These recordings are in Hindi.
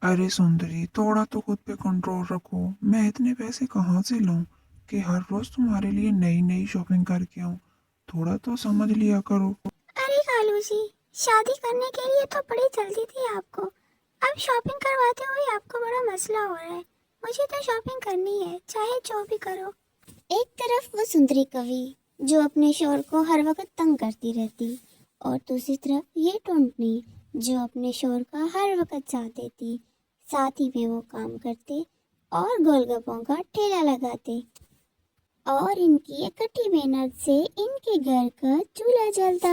अरे सुंदरी, थोड़ा तो खुद पे कंट्रोल रखो। मैं इतने पैसे कहाँ से लूं कि हर रोज तुम्हारे लिए नई नई शॉपिंग करके आऊं। थोड़ा तो समझ लिया करो। अरे कालू जी, शादी करने के लिए तो बड़ी जल्दी थी आपको। अब शॉपिंग करवाते हुए आपको बड़ा मसला हो रहा है। मुझे तो शॉपिंग करनी है, चाहे जो भी करो। एक तरफ वो सुंदरी कवि जो अपने शोर को हर वक्त तंग करती रहती, और दूसरी तरफ ये टोंटनी जो अपने शोर का हर वक्त साथ देती। साथ ही में वो काम करते और गोलगप्पों का ठेला लगाते, और इनकी इकट्ठी मेहनत से इनके घर का चूल्हा जलता।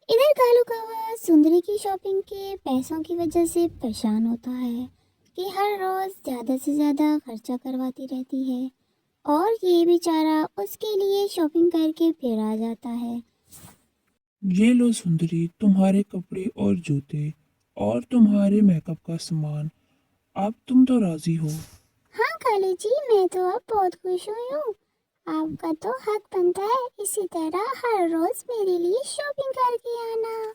इधर कालू कौवा सुंदरी की शॉपिंग के पैसों की वजह से परेशान होता है कि हर रोज ज्यादा से ज्यादा खर्चा करवाती रहती है, और ये बेचारा उसके लिए शॉपिंग करके फिर आ जाता है। ये लो सुंदरी, तुम्हारे कपड़े और जूते और तुम्हारे मेकअप का सामान। अब तुम तो राजी हो। हाँ कालू जी, मैं तो अब बहुत खुश हुई हूँ। आपका तो हक बनता है इसी तरह हर रोज मेरे लिए शॉपिंग करके आना।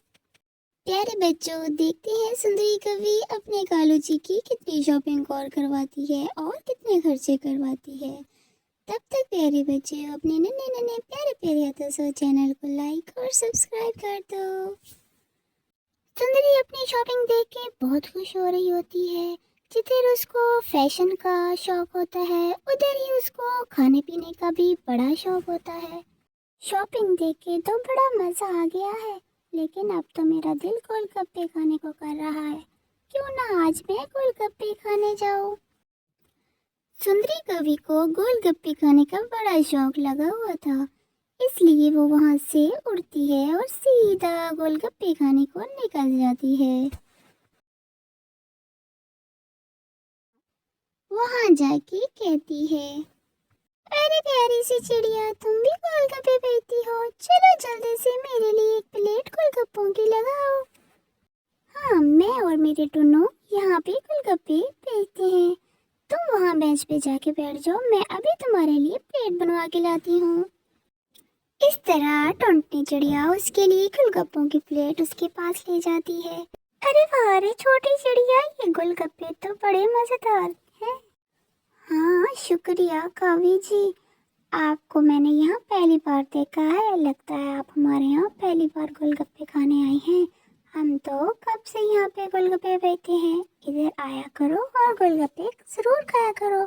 प्यारे बच्चों, देखते हैं सुंदरी कवि अपने कालू जी की कितनी शॉपिंग और करवाती है और कितने खर्चे करवाती है। तब तक प्यारे बच्चे अपने नन्हे नन्हे प्यारे प्यारे हाथों से चैनल को लाइक और सब्सक्राइब कर दो। सुंदरी अपनी शॉपिंग देख के बहुत खुश हो रही होती है। जिधर उसको फैशन का शौक होता है, उधर ही उसको खाने पीने का भी बड़ा शौक होता है। शॉपिंग देख के तो बड़ा मजा आ गया है, लेकिन अब तो मेरा दिल गोलगप्पे खाने को कर रहा है। क्यों ना आज मैं गोलगप्पे खाने जाऊं। सुंदरी कवि को गोलगप्पे खाने का बड़ा शौक लगा हुआ था, इसलिए वो वहां से उड़ती है और सीधा गोलगप्पे खाने को निकल जाती है। वहां जाके कहती है, अरे प्यारी सी चिड़िया, तुम भी गोलगप्पे बेचती हो? चलो जल्दी से मेरे लिए एक प्लेट गोलगप्पों की लगाओ। हाँ, मैं और मेरे टुन्नू यहाँ पे गोलगप्पे बेचते हैं। तुम वहाँ बेंच पे जाके बैठ जाओ, मैं अभी तुम्हारे लिए प्लेट बनवा के लाती हूँ। इस तरह टुनटुनी चिड़िया उसके लिए गोलगप्पों की प्लेट उसके पास ले जाती है। अरे वाह रे छोटी चिड़िया, ये गोलगप्पे तो बड़े मजेदार हैं। हाँ शुक्रिया कवि जी, आपको मैंने यहाँ पहली बार देखा है। लगता है आप हमारे यहाँ पहली बार गोलगप्पे खाने आए हैं। हम तो कब से यहाँ पे गोलगप्पे बेचते हैं। इधर आया करो और गोलगप्पे जरूर खाया करो।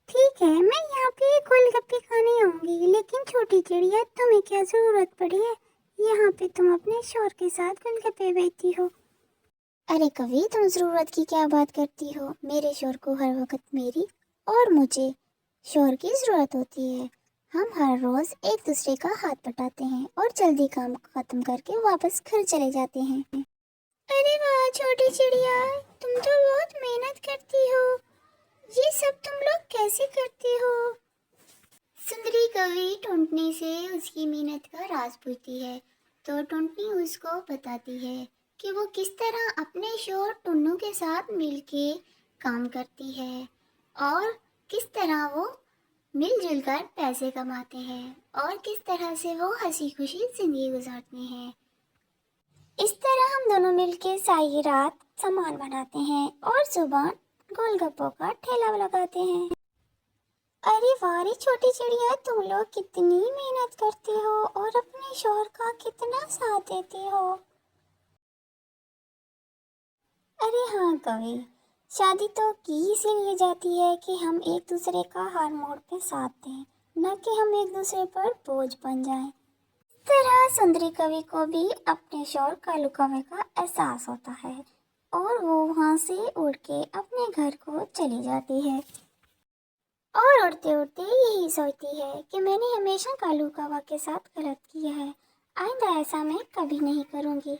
ठीक है, मैं यहाँ पे गोलगप्पे खाने आऊंगी, लेकिन छोटी चिड़िया तुम्हें क्या जरूरत पड़ी है? यहाँ पे तुम अपने शोर के साथ गोलगप्पे बेचती हो। अरे कवि, तुम जरूरत की क्या बात करती हो? मेरे शोर को हर वक्त मेरी और मुझे शोर की जरूरत होती है। हम हर रोज एक दूसरे का हाथ बटाते हैं और जल्दी काम खत्म करके वापस घर चले जाते हैं। अरे वाह छोटी चिड़िया, तुम तो बहुत मेहनत करती हो। ये सब तुम लोग कैसे करते हो? सुंदरी कवि टुनटुनी से उसकी मेहनत का राज पूछती है, तो टुनटुनी उसको बताती है कि वो किस तरह अपने शोर टुन्नू के साथ मिलके काम करती है, और किस तरह वो मिलजुल कर पैसे कमाते हैं, और किस तरह से वो हंसी खुशी जिंदगी गुजारते हैं। इस तरह हम दोनों मिलके सारी रात सामान बनाते हैं और सुबह गोलगप्पों का ठेला लगाते हैं। अरे वाह रे छोटी चिड़िया, तुम लोग कितनी मेहनत करते हो और अपने शौहर का कितना साथ देते हो। अरे हाँ कवि, शादी तो की इसीलिए जाती है कि हम एक दूसरे का हर मोड़ पे साथ दें, न कि हम एक दूसरे पर बोझ बन जाएं। इस तरह सुंदरी कवि को भी अपने शौहर कालू कौवे का एहसास होता है, और वो वहाँ से उड़ के अपने घर को चली जाती है, और उड़ते उड़ते यही सोचती है कि मैंने हमेशा कालू कौवा के साथ गलत किया है। आइंदा ऐसा मैं कभी नहीं करूँगी।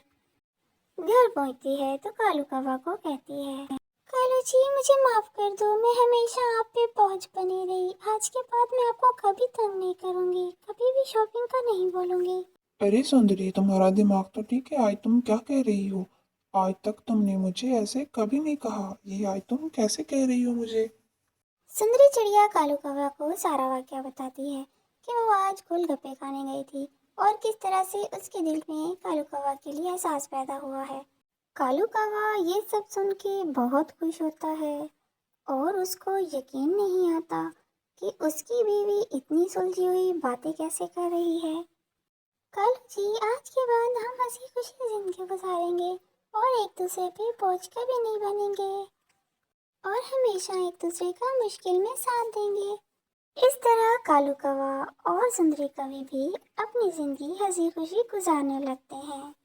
घर पहुंचती है तो कालू कौवा को कहती है, कालू जी मुझे माफ कर दो, मैं हमेशा आप पे बोझ बनी रही। आज के बाद मैं आपको कभी तंग नहीं करूंगी, कभी भी शॉपिंग का नहीं बोलूंगी। अरे सुंदरी, तुम्हारा दिमाग तो ठीक है। आज तुम क्या कह रही हो? आज तक तुमने मुझे ऐसे कभी नहीं कहा। ये आज तुम कैसे कह रही हो मुझे? सुंदरी चिड़िया कालू कौवा को सारा वाकया बताती है कि वो आज गोलगप्पे खाने गई थी, और किस तरह से उसके दिल में कालू कौवा के लिए एहसास पैदा हुआ है। कालू कौवा ये सब सुन के बहुत खुश होता है और उसको यकीन नहीं आता कि उसकी बीवी इतनी सुलझी हुई बातें कैसे कर रही है। कालू जी, आज के बाद हम हंसी खुशी जिंदगी गुजारेंगे और एक दूसरे पे बोझ कभी नहीं बनेंगे और हमेशा एक दूसरे का मुश्किल में साथ देंगे। इस तरह कालू कौवा और सुंदरी कवि भी अपनी जिंदगी हंसी खुशी गुजारने लगते हैं।